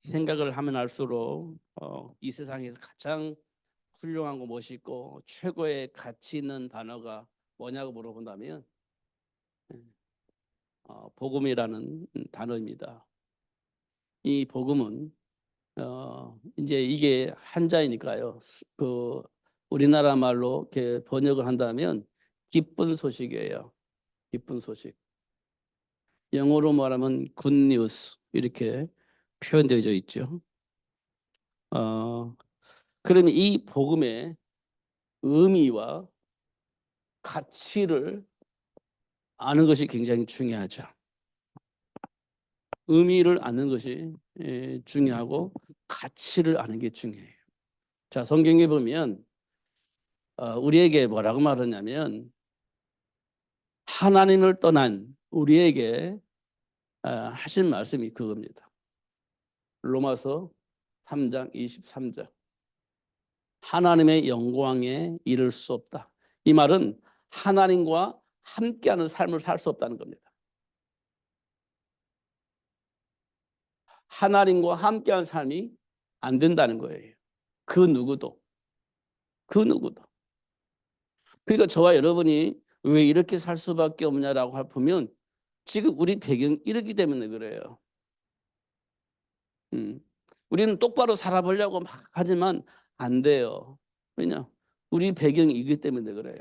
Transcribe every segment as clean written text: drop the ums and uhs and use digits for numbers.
생각을 하면 할수록 이 세상에서 가장 훌륭하고 멋있고 최고의 가치 있는 단어가 뭐냐고 물어본다면 복음이라는 단어입니다. 이 복음은 이제 이게 한자이니까요. 그 우리나라 말로 이렇게 번역을 한다면 기쁜 소식이에요. 기쁜 소식. 영어로 말하면 good news 이렇게 표현되어 있죠. 그러면 이 복음의 의미와 가치를 아는 것이 굉장히 중요하죠. 의미를 아는 것이 중요하고 가치를 아는 게 중요해요. 자, 성경에 보면 우리에게 뭐라고 말하냐면 하나님을 떠난 우리에게 하신 말씀이 그겁니다. 로마서 3장 23절. 하나님의 영광에 이를 수 없다. 이 말은 하나님과 함께하는 삶을 살 수 없다는 겁니다. 하나님과 함께하는 삶이 안 된다는 거예요. 그 누구도. 그 누구도. 그러니까 저와 여러분이 왜 이렇게 살 수밖에 없냐라고 보면 지금 우리 배경이 이렇기 때문에 그래요. 우리는 똑바로 살아보려고 막 하지만 안 돼요. 왜냐? 우리 배경이 이기 때문에 그래요.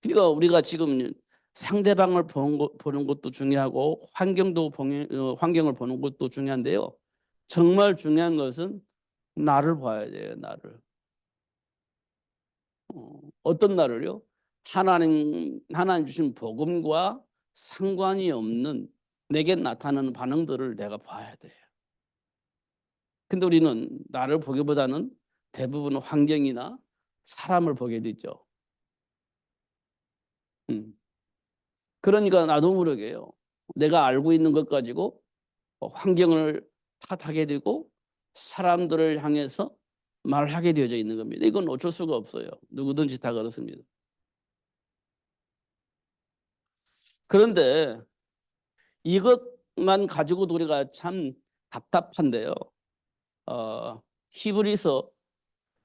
그러니까 우리가 지금 상대방을 보는 것도 중요하고 환경을 보는 것도 중요한데요. 정말 중요한 것은 나를 봐야 돼요. 나를. 어떤 나를요? 하나님 주신 복음과 상관이 없는 내게 나타나는 반응들을 내가 봐야 돼요. 근데 우리는 나를 보기보다는 대부분 환경이나 사람을 보게 되죠. 그러니까 나도 모르게요. 내가 알고 있는 것 가지고 환경을 탓하게 되고 사람들을 향해서 말하게 되어져 있는 겁니다. 이건 어쩔 수가 없어요. 누구든지 다 그렇습니다. 그런데 이것만 가지고도 우리가 참 답답한데요. 히브리서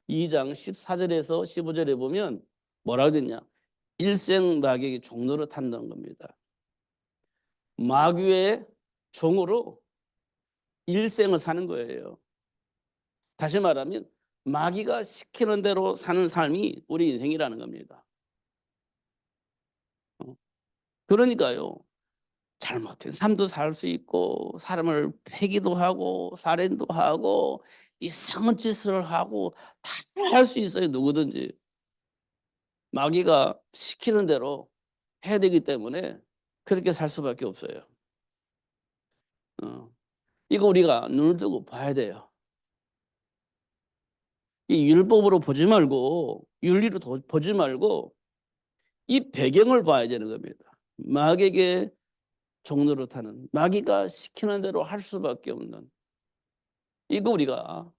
2장 14절에서 15절에 보면 뭐라고 되냐? 일생 마귀의 종로를 탄다는 겁니다. 마귀의 종으로 일생을 사는 거예요. 다시 말하면 마귀가 시키는 대로 사는 삶이 우리 인생이라는 겁니다. 그러니까요. 잘못된 삶도 살 수 있고 사람을 패기도 하고 살인도 하고 이상한 짓을 하고 다 할 수 있어요. 누구든지. 마귀가 시키는 대로 해야 되기 때문에 그렇게 살 수밖에 없어요. 이거 우리가 눈을 뜨고 봐야 돼요. 이 율법으로 보지 말고 윤리로 보지 말고 이 배경을 봐야 되는 겁니다. 마귀에게 종노릇하는 마귀가 시키는 대로 할 수밖에 없는 이거 우리가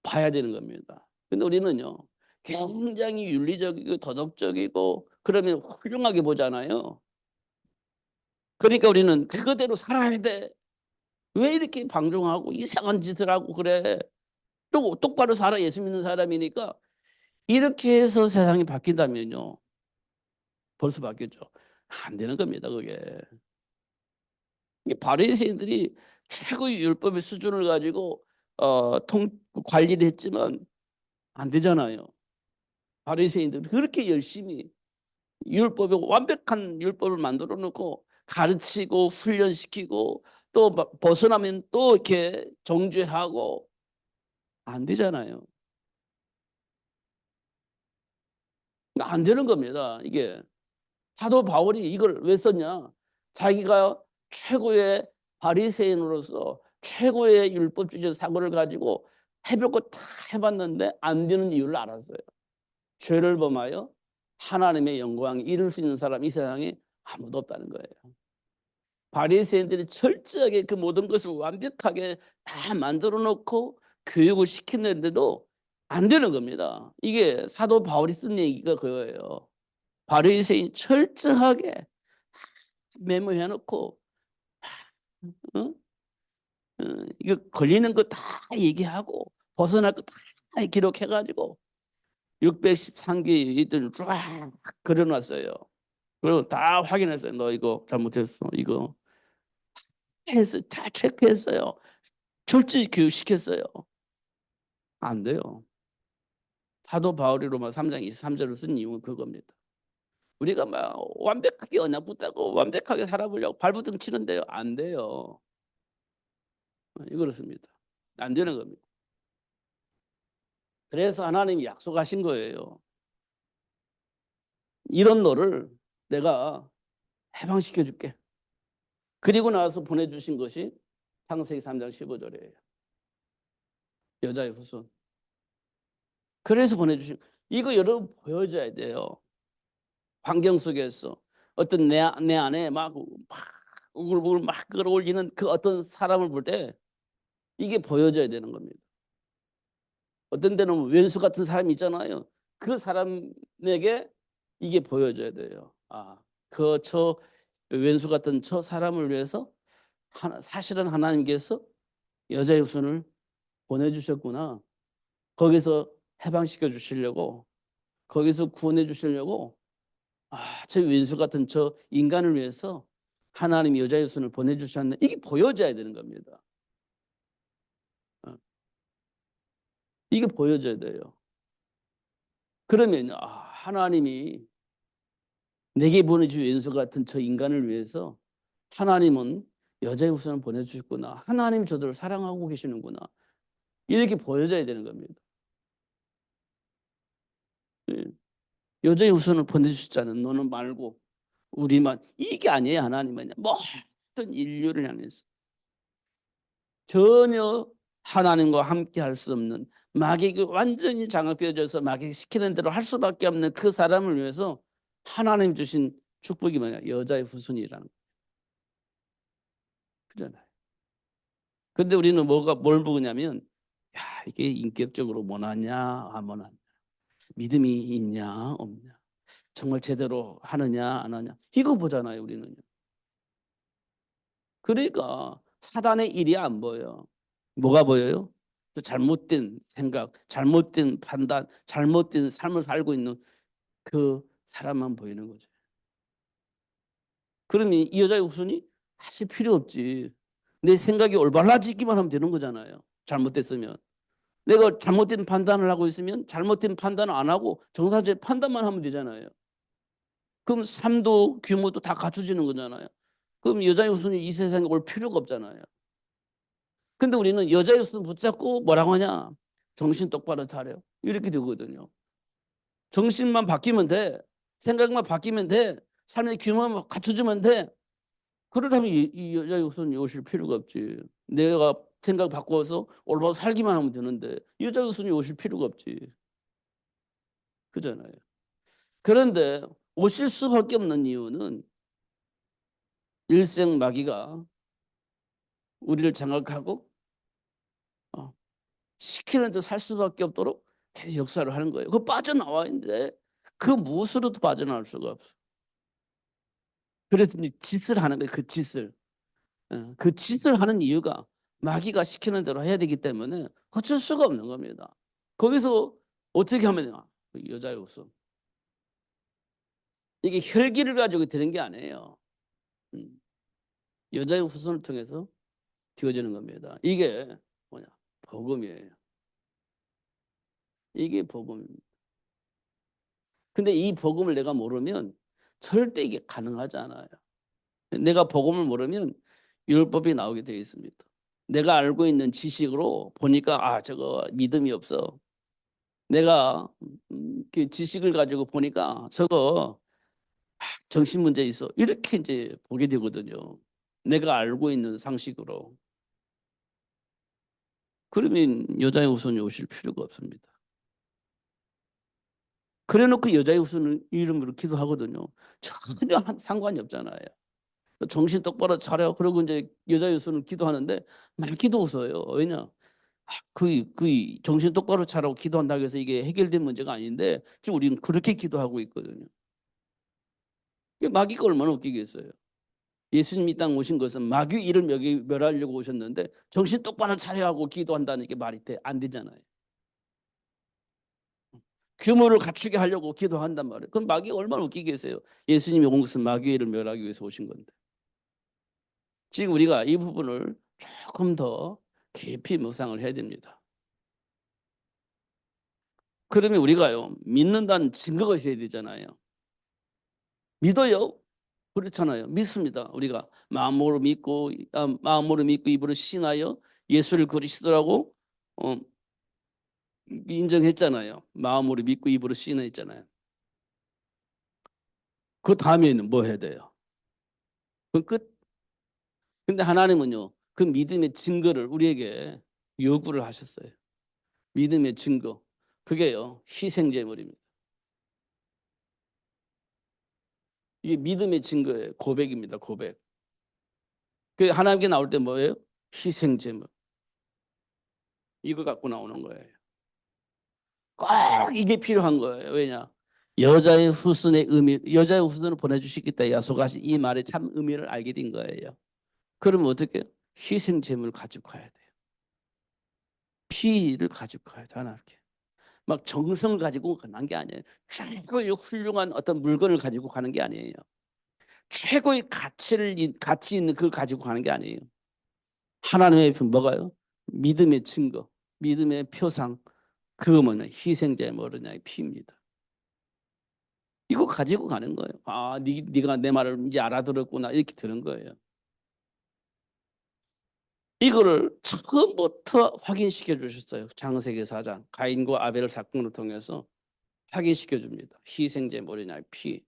봐야 되는 겁니다. 근데 우리는요 굉장히 윤리적이고 도덕적이고 그러면 훌륭하게 보잖아요. 그러니까 우리는 그거대로 살아야 돼. 왜 이렇게 방종하고 이상한 짓을 하고 그래. 똑바로 살아 예수 믿는 사람이니까 이렇게 해서 세상이 바뀐다면요. 벌써 바뀌었죠. 안 되는 겁니다. 그게. 바리새인들이 최고의 율법의 수준을 가지고 관리를 했지만 안 되잖아요. 바리새인들이 그렇게 열심히 완벽한 율법을 만들어 놓고 가르치고 훈련시키고 또 벗어나면 또 이렇게 정죄하고 안 되잖아요. 안 되는 겁니다. 이게 사도 바울이 이걸 왜 썼냐? 자기가 최고의 바리새인으로서 최고의 율법주의 사고를 가지고 해볼 거 다 해봤는데 안 되는 이유를 알았어요. 죄를 범하여 하나님의 영광에 이룰 수 있는 사람 이 세상에 아무도 없다는 거예요. 바리새인들이 철저하게 그 모든 것을 완벽하게 다 만들어 놓고 교육을 시키는데도 안 되는 겁니다. 이게 사도 바울이 쓴 얘기가 그거예요. 바리새인 철저하게 메모해 놓고 이거 걸리는 거 다 얘기하고 벗어날 거 다 기록해가지고 613개 이들 쫙 그려놨어요. 그리고 다 확인했어요. 너 이거 잘못했어. 이거 다 체크했어요. 철저히 교육시켰어요. 안 돼요. 사도 바울이 로마 3장 23절을 쓴 이유는 그겁니다. 우리가 막 완벽하게 언약 붙잡고 완벽하게 살아보려고 발부둥 치는데요. 안 돼요. 그렇습니다. 안 되는 겁니다. 그래서 하나님이 약속하신 거예요. 이런 너를 내가 해방시켜 줄게. 그리고 나서 보내주신 것이 창세기 3장 15절이에요. 여자의 후손. 그래서 보내주신 이거 여러분 보여줘야 돼요. 환경 속에서 어떤 내 안에 막 우글우글 막 끌어올리는 그 어떤 사람을 볼 때 이게 보여져야 되는 겁니다. 어떤 데는 왼수 같은 사람이 있잖아요. 그 사람에게 이게 보여져야 돼요. 저 왼수 같은 저 사람을 위해서 사실은 하나님께서 여자의 후손을 보내주셨구나. 거기서 해방시켜 주시려고, 거기서 구원해 주시려고, 저 왼수 같은 저 인간을 위해서 하나님이 여자의 후손을 보내주셨네. 이게 보여져야 되는 겁니다. 이게 보여져야 돼요. 그러면 하나님이 내게 보내준 왼수 같은 저 인간을 위해서 하나님은 여자의 후손을 보내주셨구나. 하나님 저들을 사랑하고 계시는구나. 이렇게 보여져야 되는 겁니다. 여자의 후손을 보내주셨잖아요. 너는 말고 우리만. 이게 아니에요. 하나님은 모든 인류를 향해서 전혀 하나님과 함께 할 수 없는 마귀가 완전히 장악되어져서 마귀 시키는 대로 할 수밖에 없는 그 사람을 위해서 하나님 주신 축복이 뭐냐? 여자의 후손이라는 거예요. 그잖아요. 근데 우리는 뭘 보냐면 이게 인격적으로 뭐하냐 안 뭐하냐, 믿음이 있냐 없냐, 정말 제대로 하느냐 안 하냐, 이거 보잖아요 우리는. 그러니까 사단의 일이 안 보여요. 뭐가 보여요? 잘못된 생각, 잘못된 판단, 잘못된 삶을 살고 있는 그 사람만 보이는 거죠. 그러면 이 여자의 후손이 사실 필요 없지. 내 생각이 올바라지기만 하면 되는 거잖아요. 잘못됐으면. 내가 잘못된 판단을 하고 있으면 잘못된 판단을 안 하고 정사제 판단만 하면 되잖아요. 그럼 삶도 규모도 다 갖춰지는 거잖아요. 그럼 여자의 후손이 이 세상에 올 필요가 없잖아요. 근데 우리는 여자의 후손 붙잡고 뭐라고 하냐? 정신 똑바로 차려. 이렇게 되거든요. 정신만 바뀌면 돼. 생각만 바뀌면 돼. 삶의 규모만 갖춰주면 돼. 그러다면 이 여자의 후손이 오실 필요가 없지. 내가 생각 바꿔서 올바로 살기만 하면 되는데 여자의 후손이 오실 필요가 없지. 그잖아요. 그런데 오실 수밖에 없는 이유는 일생 마귀가 우리를 장악하고 시키는 데 살 수밖에 없도록 계속 역사를 하는 거예요. 그 빠져나와 있는데 그 무엇으로도 빠져나올 수가 없어. 그래서 이제 짓을 하는 거예요. 그 짓을. 그 짓을 하는 이유가 마귀가 시키는 대로 해야 되기 때문에 어쩔 수가 없는 겁니다. 거기서 어떻게 하면 되나? 여자의 후손. 이게 혈기를 가지고 되는 게 아니에요. 여자의 후손을 통해서 되어지는 겁니다. 이게 뭐냐? 복음이에요. 이게 복음입니다. 근데 이 복음을 내가 모르면 절대 이게 가능하지 않아요. 내가 복음을 모르면 율법이 나오게 되어 있습니다. 내가 알고 있는 지식으로 보니까 저거 믿음이 없어. 내가 그 지식을 가지고 보니까 저거 정신 문제 있어. 이렇게 이제 보게 되거든요. 내가 알고 있는 상식으로. 그러면 여자의 후손이 오실 필요가 없습니다. 그래놓고 여자의 후손 이름으로 기도하거든요. 전혀 상관이 없잖아요. 정신 똑바로 차려. 그러고 이제 여자의 후손을 기도하는데 막 기도 웃어요. 왜냐? 그 정신 똑바로 차라고 기도한다고 해서 이게 해결된 문제가 아닌데 지금 우리는 그렇게 기도하고 있거든요. 마귀가 얼마나 웃기겠어요. 예수님이 이 땅 오신 것은 마귀 일을 멸하려고 오셨는데 정신 똑바로 차려하고 기도한다는 게 말이 안 되잖아요. 규모를 갖추게 하려고 기도한단 말이에요. 그럼 마귀가 얼마나 웃기겠어요. 예수님이 온 것은 마귀의 일을 멸하기 위해서 오신 건데. 지금 우리가 이 부분을 조금 더 깊이 묵상을 해야 됩니다. 그러면 우리가요, 믿는다는 증거가 있어야 되잖아요. 믿어요? 그렇잖아요. 믿습니다. 우리가 마음으로 믿고 입으로 신하여 예수를 그리스도라고 어, 인정했잖아요. 마음으로 믿고 입으로 신했잖아요. 그 다음에는 뭐 해야 돼요? 그 끝. 근데 하나님은요, 그 믿음의 증거를 우리에게 요구를 하셨어요. 믿음의 증거. 그게요, 희생제물입니다. 이게 믿음의 증거예요. 고백입니다. 고백. 그 하나님께 나올 때 뭐예요? 희생제물. 이거 갖고 나오는 거예요. 꼭 이게 필요한 거예요. 왜냐? 여자의 후손의 의미, 여자의 후손을 보내주시겠다 약속하신 이 말의 참 의미를 알게 된 거예요. 그러면 어떻게? 희생제물을 가지고 가야 돼요. 피를 가지고 가야 돼, 하나님께. 막 정성을 가지고 가는 게 아니에요. 최고의 훌륭한 어떤 물건을 가지고 가는 게 아니에요. 최고의 가치 있는 그걸 가지고 가는 게 아니에요. 하나님의 뭐가요? 믿음의 증거, 믿음의 표상, 그거 뭐냐? 희생자의 뭐냐의 피입니다. 이거 가지고 가는 거예요. 아, 네가 내 말을 이제 알아들었구나 이렇게 들은 거예요. 이거를 처음부터 확인시켜 주셨어요. 창세기 4장 가인과 아벨 사건을 통해서 확인시켜 줍니다. 희생제 뭐냐? 피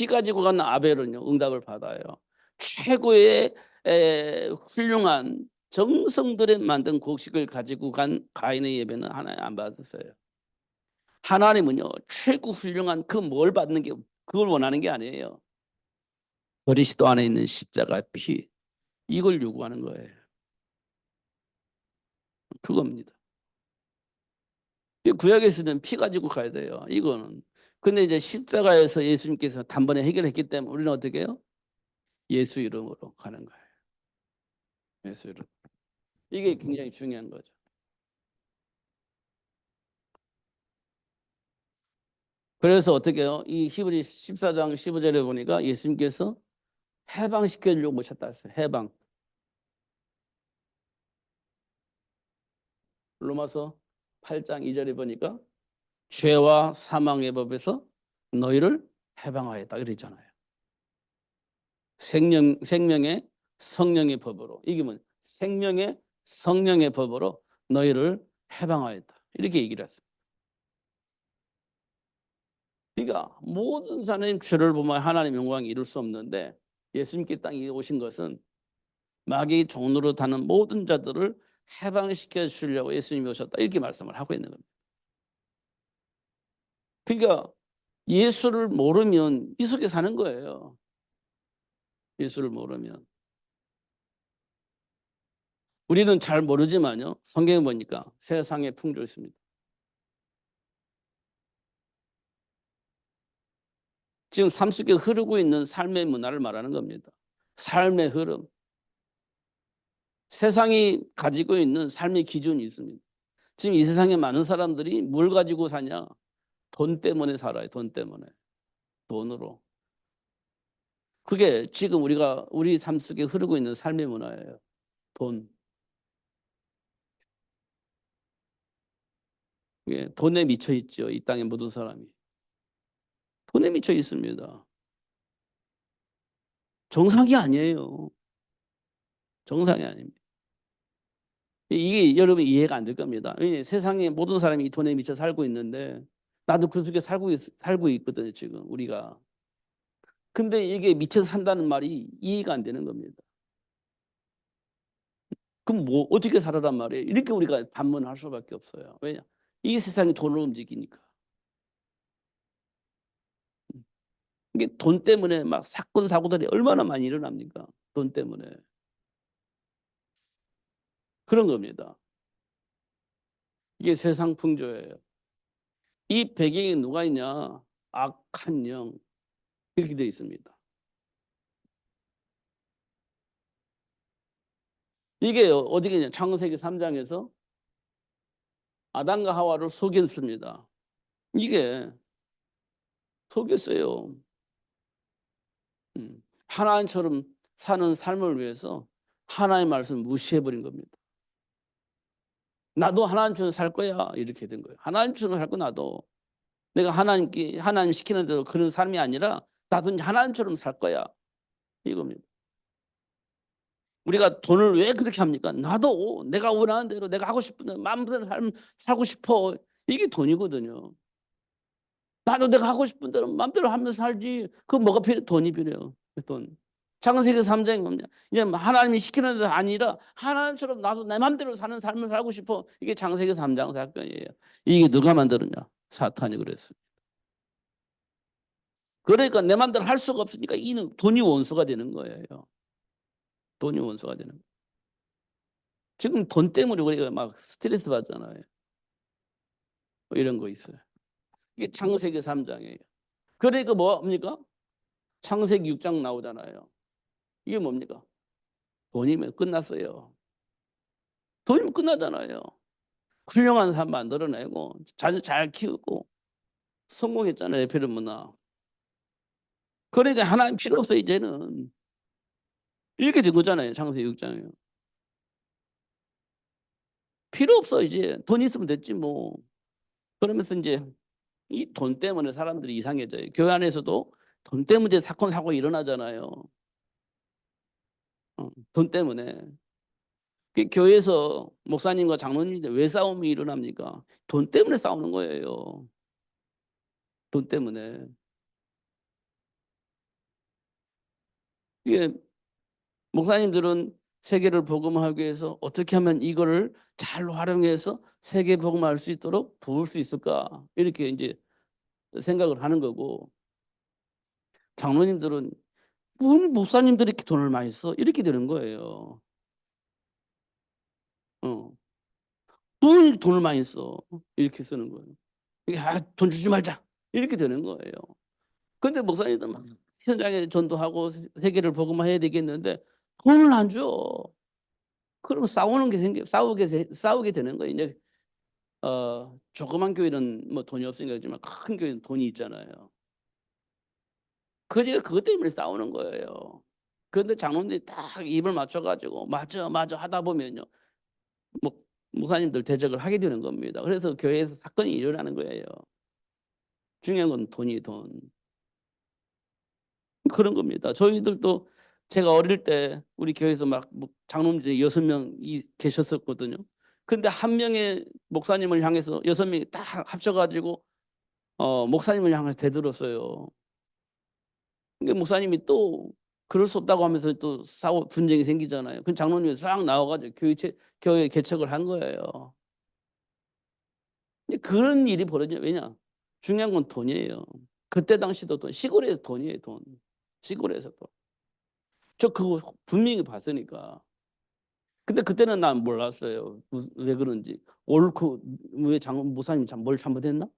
가지고 간 아벨은요 응답을 받아요. 최고의 훌륭한 정성들에 만든 곡식을 가지고 간 가인의 예배는 하나님 안 받았어요. 하나님은요 최고 훌륭한 그 뭘 받는 게 그걸 원하는 게 아니에요. 그리스도 안에 있는 십자가 피 이걸 요구하는 거예요. 그겁니다. 구약에서는 피 가지고 가야 돼요. 이거는. 근데 이제 십자가에서 예수님께서 단번에 해결했기 때문에 우리는 어떻게 해요? 예수 이름으로 가는 거예요. 예수 이름. 이게 굉장히 중요한 거죠. 그래서 어떻게 해요? 이 히브리 14장 15절에 보니까 예수님께서 해방시켜 주려고 오셨다 했어요. 해방. 로마서 8장 2절에 보니까 죄와 사망의 법에서 너희를 해방하였다 그랬잖아요. 생명의 성령의 법으로. 이게 뭐 생명의 성령의 법으로 너희를 해방하였다. 이렇게 얘기를 했어요. 그러니까 모든 사람이 죄를 보면 하나님의 영광이 이룰 수 없는데 예수님께 땅에 오신 것은 마귀의 종로로 다는 모든 자들을 해방시켜 주려고 예수님이 오셨다. 이렇게 말씀을 하고 있는 겁니다. 그러니까 예수를 모르면 이 속에 사는 거예요. 예수를 모르면. 우리는 잘 모르지만요. 성경에 보니까 세상에 풍조 있습니다. 지금 삶 속에 흐르고 있는 삶의 문화를 말하는 겁니다. 삶의 흐름. 세상이 가지고 있는 삶의 기준이 있습니다. 지금 이 세상에 많은 사람들이 뭘 가지고 사냐? 돈 때문에 살아요. 돈 때문에. 돈으로. 그게 지금 우리 삶 속에 흐르고 있는 삶의 문화예요. 돈. 예, 돈에 미쳐 있죠. 이 땅의 모든 사람이. 돈에 미쳐 있습니다. 정상이 아니에요. 정상이 아닙니다. 이게 여러분 이해가 안 될 겁니다. 세상에 모든 사람이 돈에 미쳐 살고 있는데 나도 그 속에 살고 있거든요. 지금 우리가. 근데 이게 미쳐 산다는 말이 이해가 안 되는 겁니다. 그럼 뭐 어떻게 살아란 말이에요? 이렇게 우리가 반문할 수밖에 없어요. 왜냐? 이 세상이 돈으로 움직이니까. 이게 돈 때문에 막 사건 사고들이 얼마나 많이 일어납니까? 돈 때문에. 그런 겁니다. 이게 세상 풍조예요. 이 배경에 누가 있냐? 악한 영. 이렇게 되어 있습니다. 이게 어디겠냐? 창세기 3장에서 아담과 하와를 속였습니다. 이게 속였어요. 하나님처럼 사는 삶을 위해서 하나님의 말씀을 무시해버린 겁니다. 나도 하나님처럼 살 거야 이렇게 된 거예요. 하나님처럼 살 거 나도. 내가 하나님 시키는 대로 그런 삶이 아니라 나도 하나님처럼 살 거야 이겁니다. 우리가 돈을 왜 그렇게 합니까? 나도 내가 원하는 대로 내가 하고 싶은 대로 마음대로 살고 싶어. 이게 돈이거든요. 나도 내가 하고 싶은 대로 마음대로 하면서 살지. 그 뭐가 필요? 돈이 필요해요. 돈. 창세기 3장이 뭡니까? 이제 하나님이 시키는 대로 아니라 하나님처럼 나도 내 마음대로 사는 삶을 살고 싶어. 이게 창세기 3장 사건이에요. 이게 누가 만들었냐? 사탄이 그랬어요. 그러니까 내 마음대로 할 수가 없으니까 이는 돈이 원수가 되는 거예요. 돈이 원수가 되는 거예요. 지금 돈 때문에 우리가 막 스트레스 받잖아요. 뭐 이런 거 있어요. 이게 창세기 3장이에요. 그러니까 뭡니까? 창세기 6장 나오잖아요. 이게 뭡니까? 돈이면 끝났어요. 돈이면 끝나잖아요. 훌륭한 사람 만들어내고 잘 키우고 성공했잖아요. 에페르 문화. 그러니까 하나님 필요 없어 이제는. 이렇게 된 거잖아요. 창세기 6장이요. 필요 없어 이제. 돈 있으면 됐지 뭐. 그러면서 이제 이 돈 때문에 사람들이 이상해져요. 교회 안에서도 돈 때문에 사건 사고 일어나잖아요. 돈 때문에. 그 교회에서 목사님과 장로님들 왜 싸움이 일어납니까? 돈 때문에 싸우는 거예요. 돈 때문에. 이게 목사님들은 세계를 복음하기 위해서 어떻게 하면 이거를 잘 활용해서 세계 복음할 수 있도록 도울 수 있을까? 이렇게 이제 생각을 하는 거고, 장로님들은 무슨 목사님들이 이렇게 돈을 많이 써? 이렇게 되는 거예요. 어. 뭘 돈을 많이 써? 이렇게 쓰는 거예요. 돈 주지 말자. 이렇게 되는 거예요. 근데 목사님들 막 현장에 전도하고 세계를 복음화해야 되겠는데 돈을 안 줘. 그럼 싸우는 게 싸우게 되는 거예요. 이제 조그만 교회는 뭐 돈이 없으니까 그렇지만 큰 교회는 돈이 있잖아요. 그러니까 그것 때문에 싸우는 거예요. 그런데 장로님들이 딱 입을 맞춰가지고 맞아 맞아 하다 보면요, 뭐 목사님들 대적을 하게 되는 겁니다. 그래서 교회에서 사건이 일어나는 거예요. 중요한 건 돈이 돈. 그런 겁니다. 저희들도 제가 어릴 때 우리 교회에서 막 장로님들이 6명이 계셨었거든요. 근데 한 명의 목사님을 향해서 6명이 딱 합쳐가지고 목사님을 향해서 대들었어요. 근데 목사님이 또 그럴 수 없다고 하면서 또 분쟁이 생기잖아요. 그 장로님이 싹 나와가지고 교회 개척을 한 거예요. 근데 그런 일이 벌어져요. 왜냐? 중요한 건 돈이에요. 그때 당시도 돈, 시골에서 돈이에요, 돈. 시골에서도. 저 그거 분명히 봤으니까. 근데 그때는 난 몰랐어요. 왜 그런지. 옳고, 왜 목사님이 뭘 잘못했나?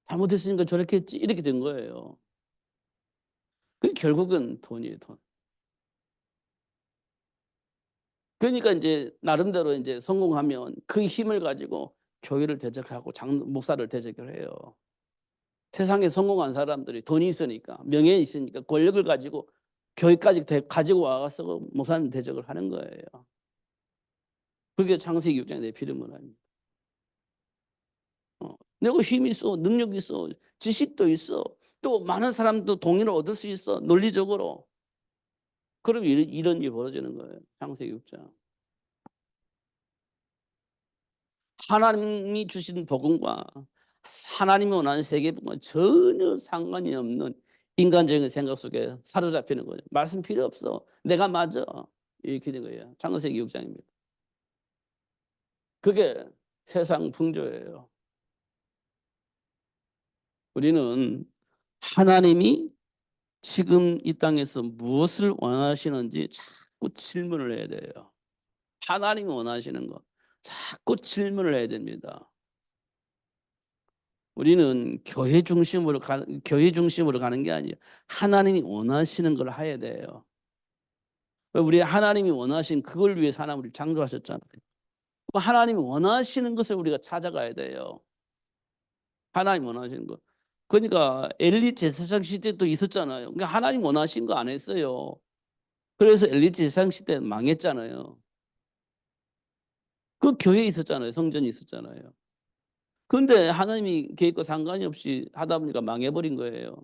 잘못했으니까 저렇게 했지. 이렇게 된 거예요. 결국은 돈이에요, 돈. 그러니까 이제 나름대로 이제 성공하면 그 힘을 가지고 교회를 대적하고 목사를 대적을 해요. 세상에 성공한 사람들이 돈이 있으니까, 명예가 있으니까 권력을 가지고 교회까지 가지고 와서 목사님 대적을 하는 거예요. 그게 창세기 6장의 내피름문화입니다. 내가 힘이 있어, 능력이 있어, 지식도 있어, 또 많은 사람도 동의를 얻을 수 있어, 논리적으로. 그럼 이런 일이 벌어지는 거예요. 창세기 6장. 하나님이 주신 복음과 하나님이 원하는 세계복음과 전혀 상관이 없는 인간적인 생각 속에 사로잡히는 거죠. 말씀 필요 없어. 내가 맞아. 이렇게 된 거예요. 창세기 6장입니다. 그게 세상 풍조예요. 우리는 하나님이 지금 이 땅에서 무엇을 원하시는지 자꾸 질문을 해야 돼요. 하나님이 원하시는 거 자꾸 질문을 해야 됩니다. 우리는 교회 중심으로 가는 게 아니에요. 하나님이 원하시는 걸 해야 돼요. 우리 하나님이 원하신 그걸 위해서 하나님 우리를 창조하셨잖아요. 하나님이 원하시는 것을 우리가 찾아가야 돼요. 하나님 원하시는 거. 그러니까 엘리 제사장 시대도 있었잖아요. 그러니까 하나님 원하신 거 안 했어요. 그래서 엘리 제사장 시대는 망했잖아요. 그 교회에 있었잖아요. 성전이 있었잖아요. 근데 하나님이 계획과 상관이 없이 하다 보니까 망해버린 거예요.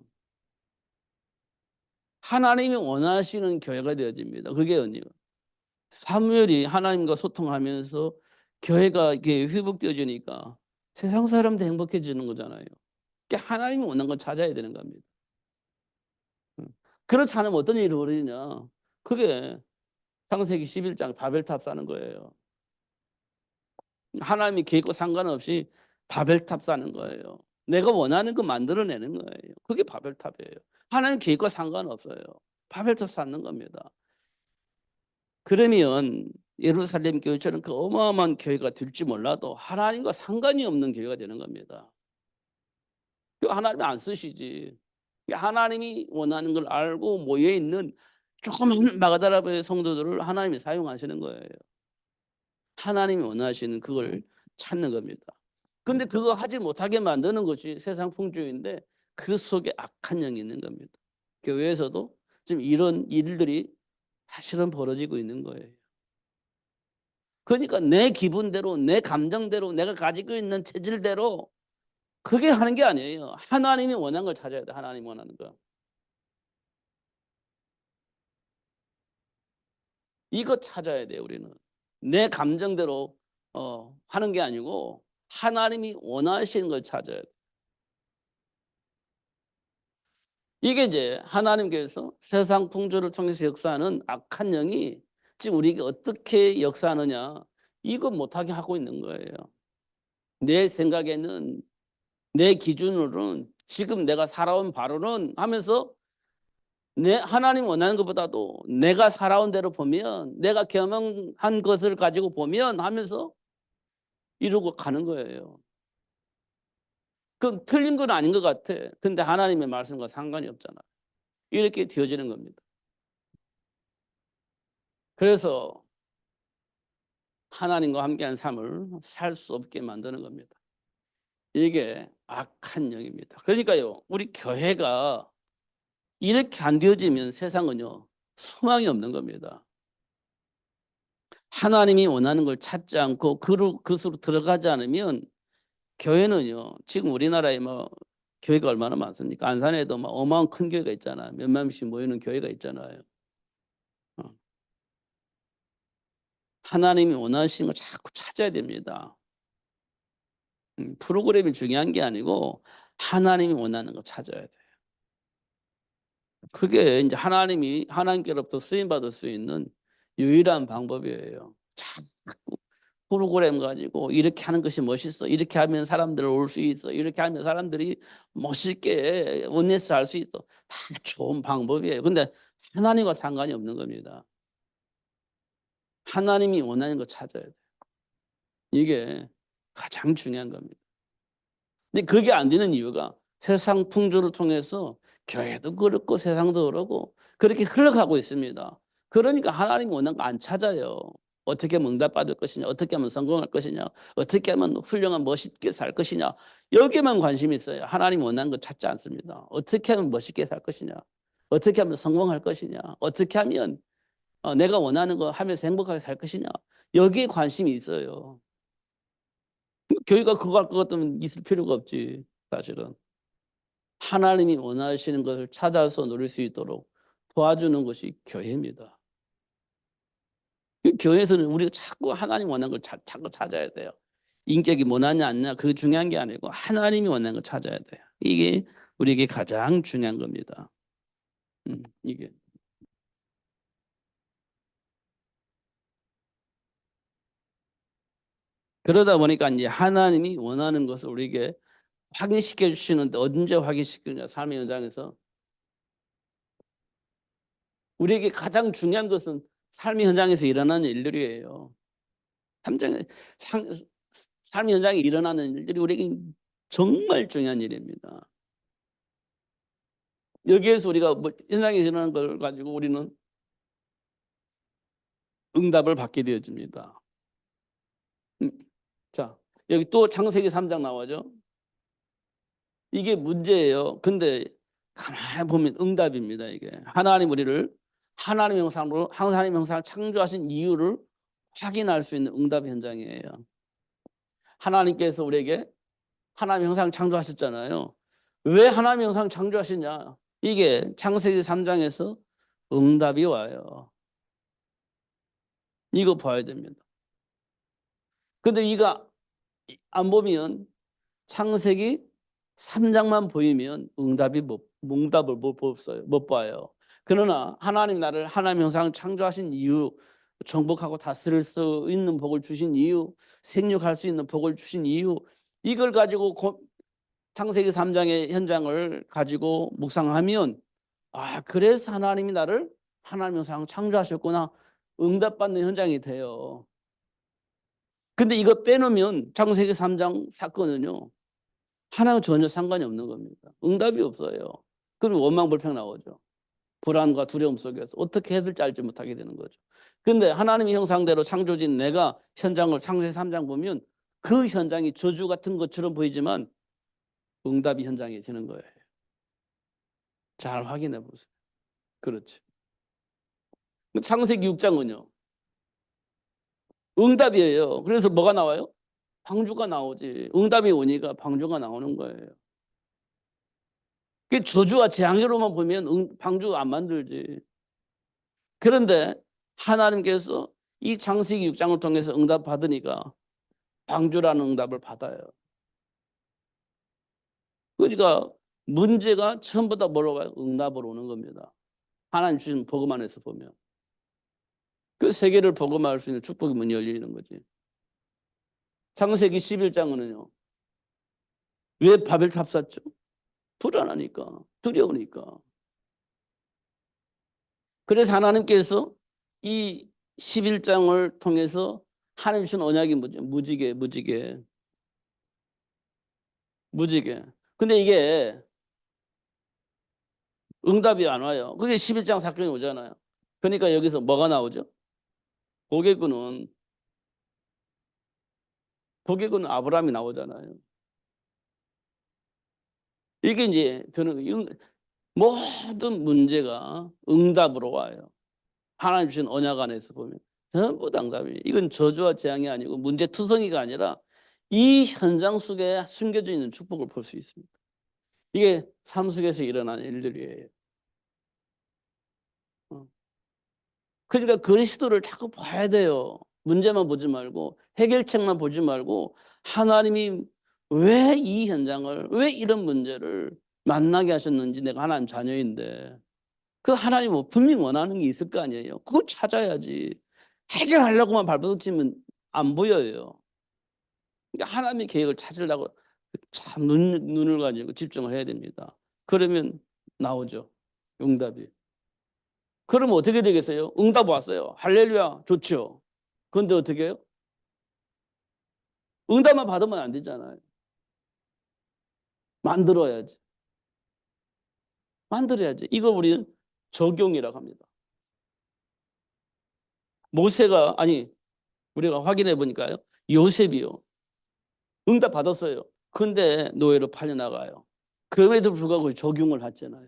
하나님이 원하시는 교회가 되어집니다. 그게 언니가. 사무엘이 하나님과 소통하면서 교회가 이렇게 회복되어지니까 세상 사람도 행복해지는 거잖아요. 그러니까 하나님이 원하는 걸 찾아야 되는 겁니다. 그렇지 않으면 어떤 일이 벌어지냐. 그게 창세기 11장 바벨탑 쌓는 거예요. 하나님이 계획과 상관없이 바벨탑 쌓는 거예요. 내가 원하는 거 만들어내는 거예요. 그게 바벨탑이에요. 하나님 계획과 상관없어요. 바벨탑 쌓는 겁니다. 그러면 예루살렘 교회처럼 그 어마어마한 교회가 될지 몰라도 하나님과 상관이 없는 교회가 되는 겁니다. 하나님이 안 쓰시지. 하나님이 원하는 걸 알고 모여있는 조그만 마가다라의 성도들을 하나님이 사용하시는 거예요. 하나님이 원하시는 그걸 찾는 겁니다. 근데 그거 하지 못하게 만드는 것이 세상 풍조인데 그 속에 악한 영이 있는 겁니다. 교회에서도 지금 이런 일들이 사실은 벌어지고 있는 거예요. 그러니까 내 기분대로 내 감정대로 내가 가지고 있는 체질대로 그게 하는 게 아니에요. 하나님이 원하는 걸 찾아야 돼. 하나님이 원하는 거. 이거 찾아야 돼요. 우리는. 내 감정대로 하는 게 아니고 하나님이 원하시는 걸 찾아야 돼. 이게 이제 하나님께서 세상 풍조를 통해서 역사하는 악한 영이 지금 우리에게 어떻게 역사하느냐 이거 못하게 하고 있는 거예요. 내 생각에는 내 기준으로는 지금 내가 살아온 바로는 하면서 내 하나님 원하는 것보다도 내가 살아온 대로 보면 내가 경험한 것을 가지고 보면 하면서 이러고 가는 거예요. 그럼 틀린 건 아닌 것 같아. 근데 하나님의 말씀과 상관이 없잖아. 이렇게 되어지는 겁니다. 그래서 하나님과 함께한 삶을 살 수 없게 만드는 겁니다. 이게 악한 영입니다. 그러니까요, 우리 교회가 이렇게 안 되어지면 세상은요, 소망이 없는 겁니다. 하나님이 원하는 걸 찾지 않고 그것으로 들어가지 않으면 교회는요, 지금 우리나라에 뭐 교회가 얼마나 많습니까? 안산에도 막 어마어마한 큰 교회가 있잖아요. 몇만 명씩 모이는 교회가 있잖아요. 어. 하나님이 원하시는 걸 자꾸 찾아야 됩니다. 프로그램이 중요한 게 아니고 하나님이 원하는 거 찾아야 돼요. 그게 이제 하나님께로부터 쓰임 받을 수 있는 유일한 방법이에요. 자꾸 프로그램 가지고 이렇게 하는 것이 멋있어. 이렇게 하면 사람들 올 수 있어. 이렇게 하면 사람들이 멋있게 원네스 할 수 있어. 다 좋은 방법이에요. 근데 하나님과 상관이 없는 겁니다. 하나님이 원하는 거 찾아야 돼요. 이게 가장 중요한 겁니다. 근데 그게 안 되는 이유가 세상 풍조를 통해서 교회도 그렇고 세상도 그렇고 그렇게 흘러가고 있습니다. 그러니까 하나님 원하는 거 안 찾아요. 어떻게 하면 응답받을 것이냐, 어떻게 하면 성공할 것이냐, 어떻게 하면 훌륭한 멋있게 살 것이냐, 여기에만 관심이 있어요. 하나님 원하는 거 찾지 않습니다. 어떻게 하면 멋있게 살 것이냐, 어떻게 하면 성공할 것이냐, 어떻게 하면 내가 원하는 거 하면서 행복하게 살 것이냐, 여기에 관심이 있어요. 교회가 그거 할 것 같으면 있을 필요가 없지. 사실은 하나님이 원하시는 것을 찾아서 누릴 수 있도록 도와주는 것이 교회입니다. 교회에서는 우리가 자꾸 하나님 원하는 걸 자꾸 찾아야 돼요. 인격이 원하냐 안 하냐 그게 중요한 게 아니고 하나님이 원하는 걸 찾아야 돼요. 이게 우리에게 가장 중요한 겁니다. 이게 그러다 보니까 이제 하나님이 원하는 것을 우리에게 확인시켜 주시는데 언제 확인시키느냐 삶의 현장에서 우리에게 가장 중요한 것은 삶의 현장에서 일어나는 일들이에요. 삶의 현장에 일어나는 일들이 우리에게 정말 중요한 일입니다. 여기에서 우리가 뭐 현장에 일어나는 걸 가지고 우리는 응답을 받게 되어집니다. 음, 자, 여기 또 창세기 3장 나와죠. 이게 문제예요. 근데 가만히 보면 응답입니다. 이게 하나님 우리를 하나님 형상으로 하나님 형상을 창조하신 이유를 확인할 수 있는 응답 현장이에요. 하나님께서 우리에게 하나님 형상 창조하셨잖아요. 왜 하나님 형상 창조하시냐? 이게 창세기 3장에서 응답이 와요. 이거 봐야 됩니다. 근데 이거 안 보면 창세기 3장만 보이면 응답을 못 봐요. 그러나 하나님 나를 하나님 형상 창조하신 이유, 정복하고 다스릴 수 있는 복을 주신 이유, 생육할 수 있는 복을 주신 이유, 이걸 가지고 창세기 3장의 현장을 가지고 묵상하면 그래서 하나님이 나를 하나님 형상 창조하셨구나. 응답받는 현장이 돼요. 근데 이거 빼놓으면 창세기 3장 사건은요. 하나와 전혀 상관이 없는 겁니다. 응답이 없어요. 그럼 원망불평 나오죠. 불안과 두려움 속에서 어떻게 해야 될지 알지 못하게 되는 거죠. 근데 하나님의 형상대로 창조진 내가 현장을 창세기 3장 보면 그 현장이 저주 같은 것처럼 보이지만 응답이 현장이 되는 거예요. 잘 확인해 보세요. 그렇죠. 창세기 6장은요. 응답이에요. 그래서 뭐가 나와요? 방주가 나오지. 응답이 오니까 방주가 나오는 거예요. 그 저주와 재앙으로만 보면 방주가 안 만들지. 그런데 하나님께서 이 창세기 6장을 통해서 응답 받으니까 방주라는 응답을 받아요. 그러니까 문제가 전부 다 뭐로 가요? 응답으로 오는 겁니다. 하나님 주신 복음 안에서 보면. 그 세계를 복음할 수 있는 축복의 문이 열리는 거지. 창세기 11장은요. 왜 바벨탑 샀죠? 불안하니까, 두려우니까. 그래서 하나님께서 이 11장을 통해서 하나님 주신 언약이 뭐죠? 무지개. 근데 이게 응답이 안 와요. 그게 11장 사건이 오잖아요. 그러니까 여기서 뭐가 나오죠? 고개군은 아브라함이 나오잖아요. 이게 이제 저는 모든 문제가 응답으로 와요. 하나님 주신 언약 안에서 보면 전부 다 응답이에요. 이건 저주와 재앙이 아니고 문제투성이가 아니라 이 현장 속에 숨겨져 있는 축복을 볼 수 있습니다. 이게 삶 속에서 일어나는 일들이에요. 그러니까 그리스도를 자꾸 봐야 돼요. 문제만 보지 말고 해결책만 보지 말고 하나님이 왜 이 현장을 왜 이런 문제를 만나게 하셨는지 내가 하나님 자녀인데 그 하나님 분명히 원하는 게 있을 거 아니에요. 그거 찾아야지. 해결하려고만 발버둥치면 안 보여요. 그러니까 하나님의 계획을 찾으려고 참 눈을 가지고 집중을 해야 됩니다. 그러면 나오죠. 응답이. 그러면 어떻게 되겠어요? 응답 왔어요. 할렐루야. 좋죠. 그런데 어떻게 해요? 응답만 받으면 안 되잖아요. 만들어야지. 만들어야지. 이걸 우리는 적용이라고 합니다. 우리가 확인해 보니까요. 요셉이요. 응답 받았어요. 근데 노예로 팔려나가요. 그럼에도 불구하고 적용을 하잖아요.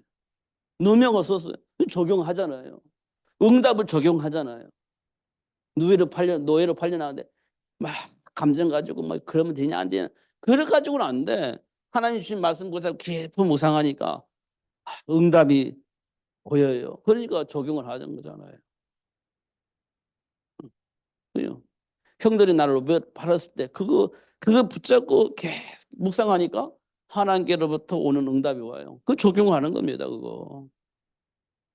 누명을 썼어요. 적용하잖아요. 응답을 적용하잖아요. 노예로 팔려나가는데 막 감정 가지고 막 그러면 되냐 안 되냐. 그래 가지고는 안 돼. 하나님 주신 말씀 보자 깊이 묵상하니까 응답이 보여요. 그러니까 적용을 하는 거잖아요. 그래요. 형들이 나를 팔았을 때 그거 붙잡고 계속 묵상하니까 하나님께로부터 오는 응답이 와요. 그 적용하는 겁니다. 그거.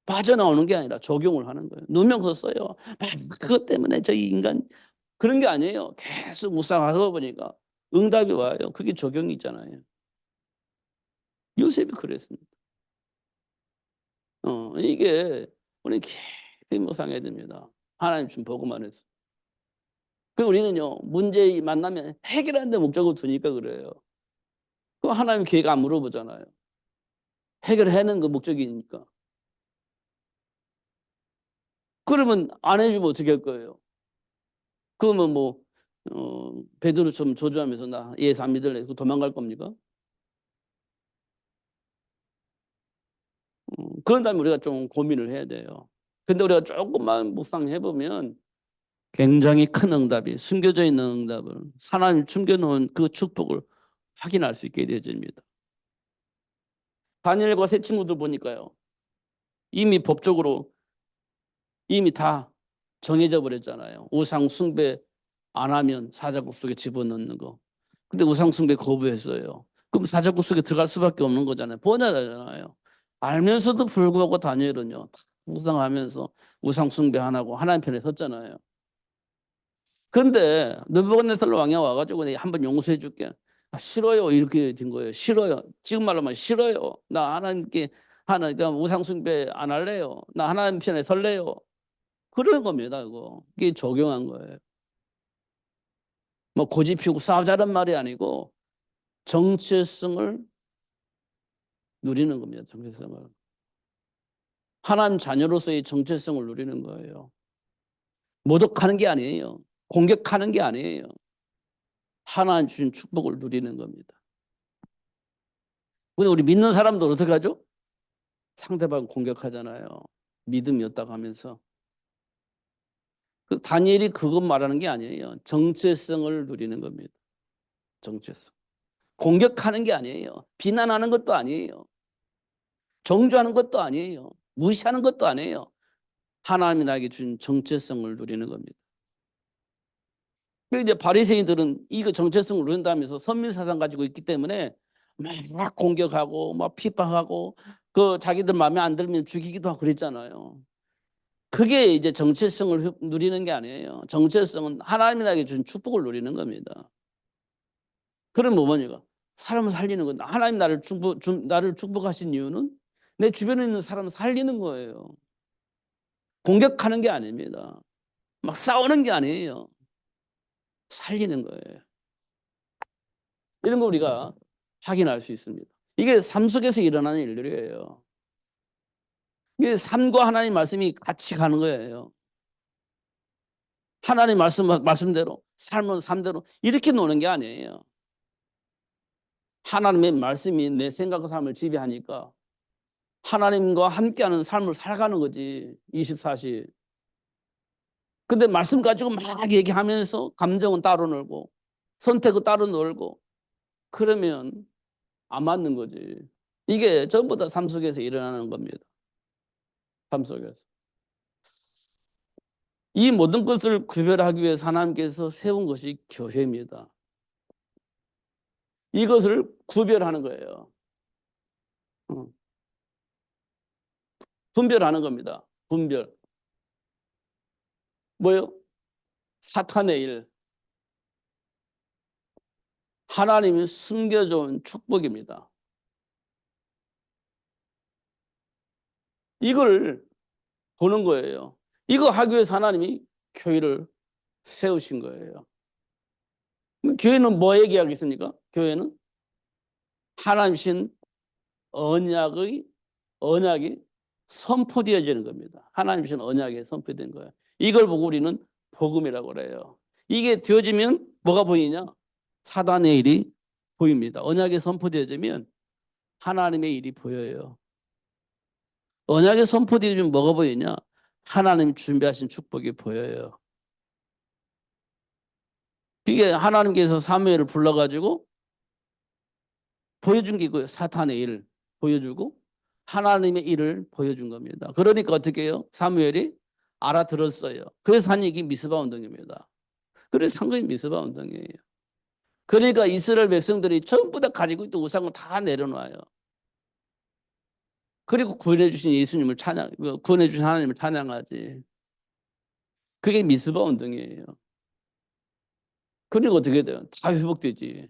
빠져나오는 게 아니라 적용을 하는 거예요. 누명 썼어요. 그것 때문에 저 인간 그런 게 아니에요. 계속 묵상하다 보니까 응답이 와요. 그게 적용이 있잖아요. 요셉이 그랬습니다. 이게 우리 깊이 묵상해야 됩니다. 하나님 준 복음 안에서. 그 우리는요 문제 만나면 해결하는 데 목적을 두니까 그래요. 그 하나님 계획 안 물어보잖아요. 해결하는 그 목적이니까. 그러면 안 해주면 어떻게 할 거예요? 그러면 뭐 베드로처럼 저주하면서 나 예수 안 믿을래? 그 도망갈 겁니까? 그런다면 우리가 좀 고민을 해야 돼요. 근데 우리가 조금만 묵상해 보면 굉장히 큰 응답이 숨겨져 있는 응답을 하나님 숨겨놓은 그 축복을 확인할 수 있게 되어집니다. 다니엘과 세 친구들 보니까요. 이미 법적으로 이미 다 정해져 버렸잖아요. 우상 숭배 안 하면 사자굴 속에 집어넣는 거. 근데 우상 숭배 거부했어요. 그럼 사자굴 속에 들어갈 수밖에 없는 거잖아요. 번하잖아요. 알면서도 불구하고 다니엘은요. 우상하면서 우상 숭배 안 하고 하나님 편에 섰잖아요. 근데 느부갓네살 왕이 와가지고 내가 한번 용서해 줄게. 아, 싫어요. 이렇게 된 거예요. 싫어요. 지금 말로 하면 싫어요. 나 하나님께 하나님 우상 숭배 안 할래요. 나 하나님 편에 설래요. 그런 겁니다. 이거 이게 적용한 거예요. 뭐 고집 피우고 싸우자는 말이 아니고 정체성을 누리는 겁니다. 정체성을. 하나님 자녀로서의 정체성을 누리는 거예요. 모독하는 게 아니에요. 공격하는 게 아니에요. 하나님 주신 축복을 누리는 겁니다. 근데 우리 믿는 사람들 어떻게 하죠? 상대방 공격하잖아요. 믿음이 없다고 하면서. 그 다니엘이 그것 말하는 게 아니에요. 정체성을 누리는 겁니다. 정체성. 공격하는 게 아니에요. 비난하는 것도 아니에요. 정죄하는 것도 아니에요. 무시하는 것도 아니에요. 하나님이 나에게 준 정체성을 누리는 겁니다. 그 이제 바리새인들은 이거 정체성을 누린다면서 선민사상 가지고 있기 때문에 막 공격하고 막 핍박하고 그 자기들 마음에 안 들면 죽이기도 하고 그랬잖아요. 그게 이제 정체성을 누리는 게 아니에요. 정체성은 하나님이 나에게 준 축복을 누리는 겁니다. 그럼 뭐냐? 사람을 살리는 건 하나님 나를 축복하신 이유는 내 주변에 있는 사람을 살리는 거예요. 공격하는 게 아닙니다. 막 싸우는 게 아니에요. 살리는 거예요. 이런 거 우리가 확인할 수 있습니다. 이게 삶 속에서 일어나는 일들이에요. 이게 삶과 하나님 말씀이 같이 가는 거예요. 하나님 말씀대로 삶은 삶대로 이렇게 노는 게 아니에요. 하나님의 말씀이 내 생각과 삶을 지배하니까 하나님과 함께하는 삶을 살아가는 거지. 24시. 근데 말씀 가지고 막 얘기하면서 감정은 따로 놀고 선택은 따로 놀고 그러면 안 맞는 거지. 이게 전부 다 삶 속에서 일어나는 겁니다. 삶 속에서. 이 모든 것을 구별하기 위해서 하나님께서 세운 것이 교회입니다. 이것을 구별하는 거예요. 분별하는 겁니다. 분별. 뭐요? 사탄의 일. 하나님이 숨겨준 축복입니다. 이걸 보는 거예요. 이거 하기 위해서 하나님이 교회를 세우신 거예요. 교회는 뭐 얘기하겠습니까? 교회는 하나님 신 언약이 선포되어지는 겁니다. 하나님 신 언약이 선포된 거예요. 이걸 보고 우리는 복음이라고 그래요. 이게 되어지면 뭐가 보이냐? 사단의 일이 보입니다. 언약이 선포되어지면 하나님의 일이 보여요. 언약이 선포되어지면 뭐가 보이냐? 하나님 준비하신 축복이 보여요. 그게 하나님께서 사무엘을 불러가지고 보여준 게 그 사탄의 일을 보여주고 하나님의 일을 보여준 겁니다. 그러니까 어떻게 해요? 사무엘이 알아들었어요. 그래서 한 얘기 미스바 운동입니다. 그래서 한 것이 미스바 운동이에요. 그러니까 이스라엘 백성들이 전부 다 가지고 있던 우상을 다 내려놔요. 그리고 구원해 주신 예수님을 구원해 주신 하나님을 찬양하지. 그게 미스바 운동이에요. 그러니까 어떻게 돼요? 다 회복되지.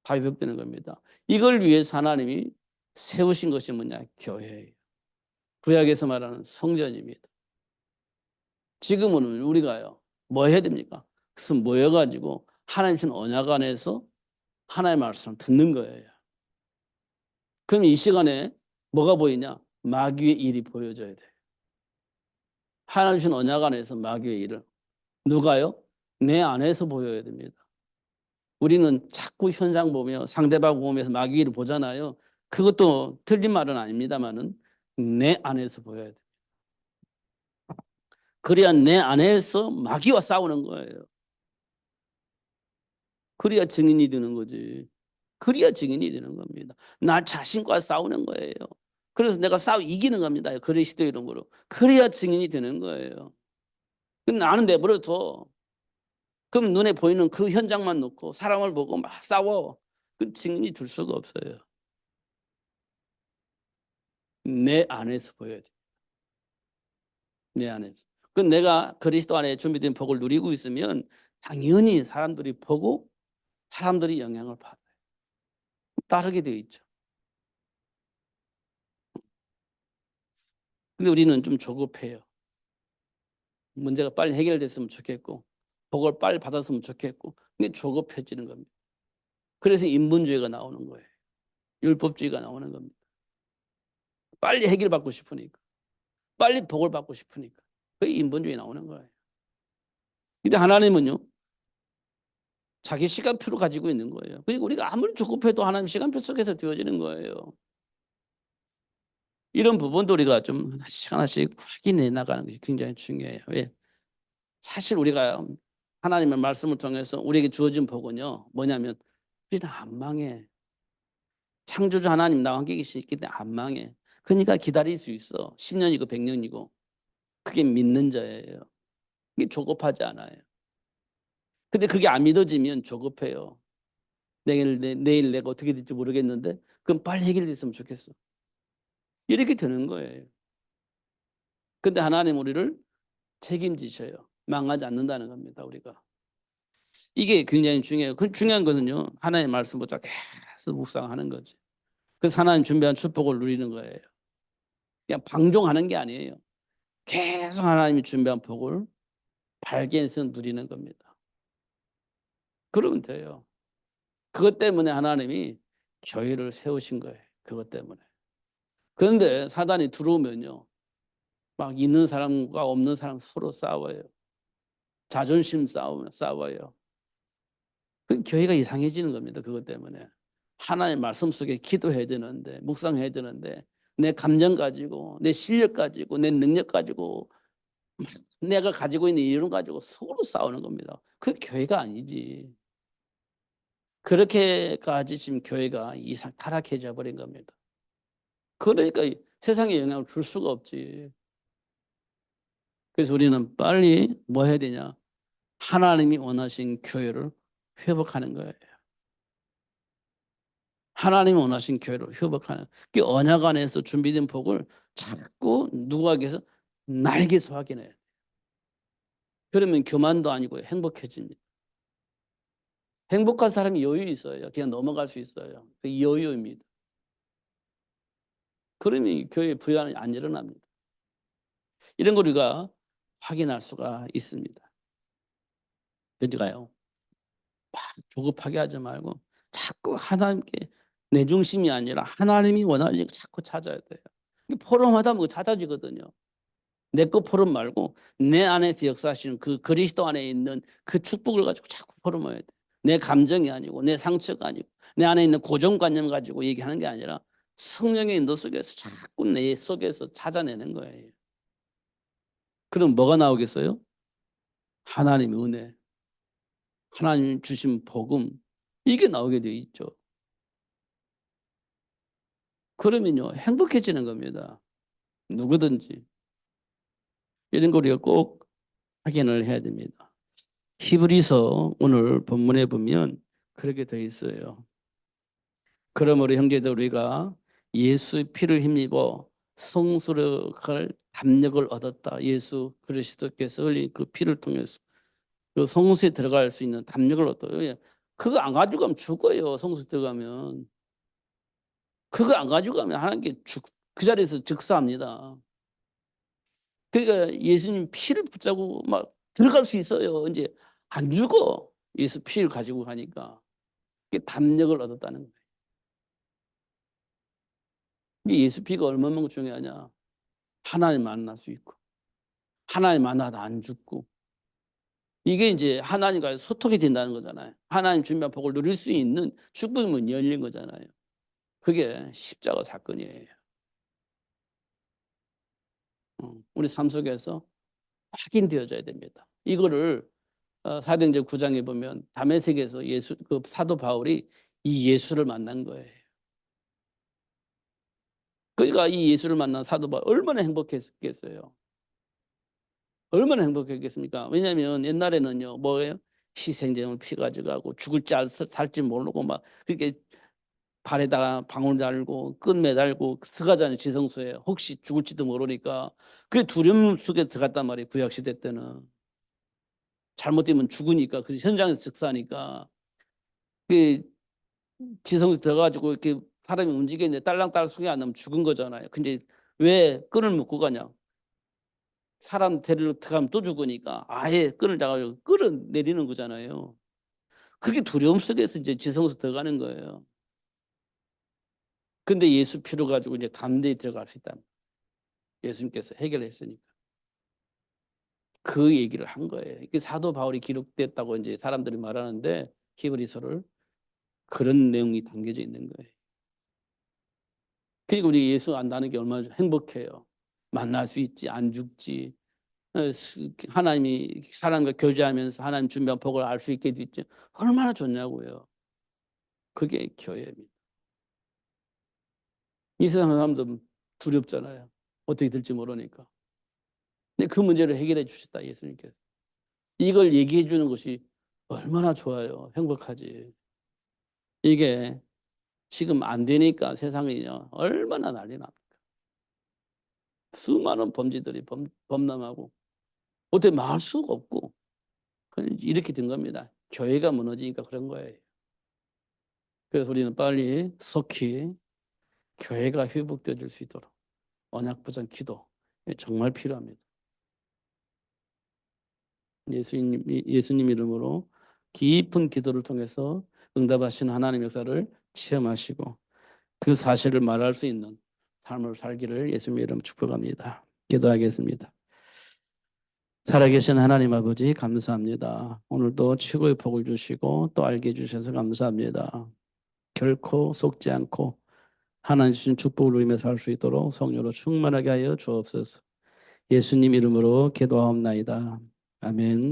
다 회복되는 겁니다. 이걸 위해서 하나님이 세우신 것이 뭐냐? 교회예요. 구약에서 말하는 성전입니다. 지금은 우리가요. 뭐 해야 됩니까? 그래서 모여가지고 하나님 신 언약 안에서 하나님의 말씀을 듣는 거예요. 그럼 이 시간에 뭐가 보이냐? 마귀의 일이 보여져야 돼요. 하나님 신 언약 안에서 마귀의 일을. 누가요? 내 안에서 보여야 됩니다. 우리는 자꾸 현상 보며 상대방 보면서 마귀를 보잖아요. 그것도 틀린 말은 아닙니다만은 내 안에서 보여야 돼요. 그래야 내 안에서 마귀와 싸우는 거예요. 그래야 증인이 되는 거지. 그래야 증인이 되는 겁니다. 나 자신과 싸우는 거예요. 그래서 내가 싸워 이기는 겁니다. 그리스도 이름으로. 그래야 증인이 되는 거예요. 나는 내버려둬. 그럼 눈에 보이는 그 현장만 놓고 사람을 보고 막 싸워. 그 증인이 될 수가 없어요. 내 안에서 보여야 돼. 내 안에서. 그 내가 그리스도 안에 준비된 복을 누리고 있으면 당연히 사람들이 보고 사람들이 영향을 받아요. 따르게 되어 있죠. 근데 우리는 좀 조급해요. 문제가 빨리 해결됐으면 좋겠고 복을 빨리 받았으면 좋겠고 근데 조급해지는 겁니다. 그래서 인본주의가 나오는 거예요. 율법주의가 나오는 겁니다. 빨리 해결받고 싶으니까. 빨리 복을 받고 싶으니까. 그게 인본주의 나오는 거예요. 근데 하나님은요. 자기 시간표를 가지고 있는 거예요. 그러니까 우리가 아무리 조급해도 하나님 시간표 속에서 되어지는 거예요. 이런 부분도 우리가 좀 하나씩 하나씩 확인해 나가는 것이 굉장히 중요해요. 왜? 사실 우리가 하나님의 말씀을 통해서 우리에게 주어진 복은요. 뭐냐면 우리는 안 망해. 창조주 하나님 나와 함께 계시기 때문에 안 망해. 그러니까 기다릴 수 있어. 10년이고 100년이고. 그게 믿는 자예요. 그게 조급하지 않아요. 근데 그게 안 믿어지면 조급해요. 내일 내가 어떻게 될지 모르겠는데 그럼 빨리 해결됐으면 좋겠어. 이렇게 되는 거예요. 근데 하나님 우리를 책임지셔요. 망하지 않는다는 겁니다. 우리가. 이게 굉장히 중요해요. 그 중요한 거는요. 하나님의 말씀보다 계속 묵상하는 거지. 그래서 하나님 준비한 축복을 누리는 거예요. 그냥 방종하는 게 아니에요. 계속 하나님이 준비한 복을 발견해서 누리는 겁니다. 그러면 돼요. 그것 때문에 하나님이 교회를 세우신 거예요. 그것 때문에. 그런데 사단이 들어오면요. 막 있는 사람과 없는 사람 서로 싸워요. 자존심 싸워요. 그 교회가 이상해지는 겁니다. 그것 때문에. 하나님의 말씀 속에 기도해야 되는데 묵상해야 되는데 내 감정 가지고 내 실력 가지고 내 능력 가지고 내가 가지고 있는 이론 가지고 서로 싸우는 겁니다. 그 교회가 아니지. 그렇게까지 지금 교회가 이상 타락해져 버린 겁니다. 그러니까 세상에 영향을 줄 수가 없지. 그래서 우리는 빨리 뭐 해야 되냐. 하나님이 원하신 교회를 회복하는 거예요. 하나님이 원하신 교회를 회복하는 그 언약 안에서 준비된 복을 자꾸 누구에게서 나에게서 확인해야 돼요. 그러면 교만도 아니고 행복해집니다. 행복한 사람이 여유 있어요. 그냥 넘어갈 수 있어요. 그 여유입니다. 그러면 교회 불안이 안 일어납니다. 이런 걸 우리가 확인할 수가 있습니다. 그러니까요. 조급하게 하지 말고 자꾸 하나님께 내 중심이 아니라 하나님이 원하는 걸 자꾸 찾아야 돼요. 포럼하다 보면 찾아지거든요. 내 거 포럼 말고 내 안에서 역사하시는 그 그리스도 안에 있는 그 축복을 가지고 자꾸 포럼해야 돼. 내 감정이 아니고 내 상처가 아니고 내 안에 있는 고정관념 가지고 얘기하는 게 아니라 성령의 인도 속에서 자꾸 내 속에서 찾아내는 거예요. 그럼 뭐가 나오겠어요? 하나님의 은혜, 하나님 주신 복음 이게 나오게 돼 있죠. 그러면요 행복해지는 겁니다. 누구든지 이런 거 우리가 꼭 확인을 해야 됩니다. 히브리서 오늘 본문에 보면 그렇게 되어 있어요. 그러므로 형제들 우리가 예수의 피를 힘입어 성소를 담력을 얻었다. 예수 그리스도께서 흘린 그 피를 통해서 그 성소에 들어갈 수 있는 담력을 얻어요. 그거 안 가지고 가면 죽어요. 성소에 들어가면. 그거 안 가지고 가면 하나님께 그 자리에서 즉사합니다. 그러니까 예수님 피를 붙잡고 막 들어갈 수 있어요. 이제 안 죽어. 예수 피를 가지고 가니까. 그게 담력을 얻었다는 거예요. 이 예수 피가 얼마나 중요하냐. 하나님 만날 수 있고 하나님 만나도 안 죽고 이게 이제 하나님과의 소통이 된다는 거잖아요. 하나님 주님의 복을 누릴 수 있는 축복의 문이 열린 거잖아요. 그게 십자가 사건이에요. 우리 삶 속에서 확인되어져야 됩니다. 이거를 사도행전 9장에 보면 다메섹에서 예수 그 사도 바울이 이 예수를 만난 거예요. 그러니까 이 예수를 만난 사도 바울 얼마나 행복했겠어요. 얼마나 행복했겠습니까? 왜냐하면 옛날에는요 뭐예요? 희생제물 피 가져가고 죽을지 살지 모르고 막 그렇게 발에다가 방울 달고 끈 매달고 들어가잖아요. 지성소에 혹시 죽을지도 모르니까 그 두려움 속에 들어갔단 말이에요. 구약시대 때는 잘못되면 죽으니까 그 현장에서 즉사니까 그 지성소에 들어가지고 이렇게 사람이 움직이는데 딸랑딸랑 속에 안 나면 죽은 거잖아요. 근데 왜 끈을 묶고 가냐? 사람 데리러 들어가면 또 죽으니까 아예 끈을 잡아가지고 끌어내리는 거잖아요. 그게 두려움 속에서 이제 지성소 들어가는 거예요. 근데 예수 피로 가지고 이제 담대히 들어갈 수 있다. 예수님께서 해결했으니까. 그 얘기를 한 거예요. 이게 사도 바울이 기록됐다고 이제 사람들이 말하는데 히브리서를 그런 내용이 담겨져 있는 거예요. 그러니까 우리 예수 안다는 게 얼마나 행복해요. 만날 수 있지, 안 죽지. 하나님이 사람과 교제하면서 하나님 준비한 복을 알 수 있게 됐지. 얼마나 좋냐고요. 그게 교회입니다. 이 세상 사람도 두렵잖아요. 어떻게 될지 모르니까. 근데 그 문제를 해결해 주셨다, 예수님께서. 이걸 얘기해 주는 것이 얼마나 좋아요. 행복하지. 이게 지금 안 되니까 세상이요. 얼마나 난리 납니까. 수많은 범죄들이 범람하고 어떻게 막을 수가 없고 이렇게 된 겁니다. 교회가 무너지니까 그런 거예요. 그래서 우리는 빨리 속히 교회가 회복되어질 수 있도록 언약부전 기도 정말 필요합니다. 예수님 이름으로 깊은 기도를 통해서 응답하신 하나님의 역사를 체험하시고 그 사실을 말할 수 있는 삶을 살기를 예수님의 이름으로 축복합니다. 기도하겠습니다. 살아계신 하나님 아버지 감사합니다. 오늘도 최고의 복을 주시고 또 알게 해주셔서 감사합니다. 결코 속지 않고 하나님 주신 축복을 누리며 살 수 있도록 성령으로 충만하게 하여 주옵소서. 예수님 이름으로 기도하옵나이다. 아멘.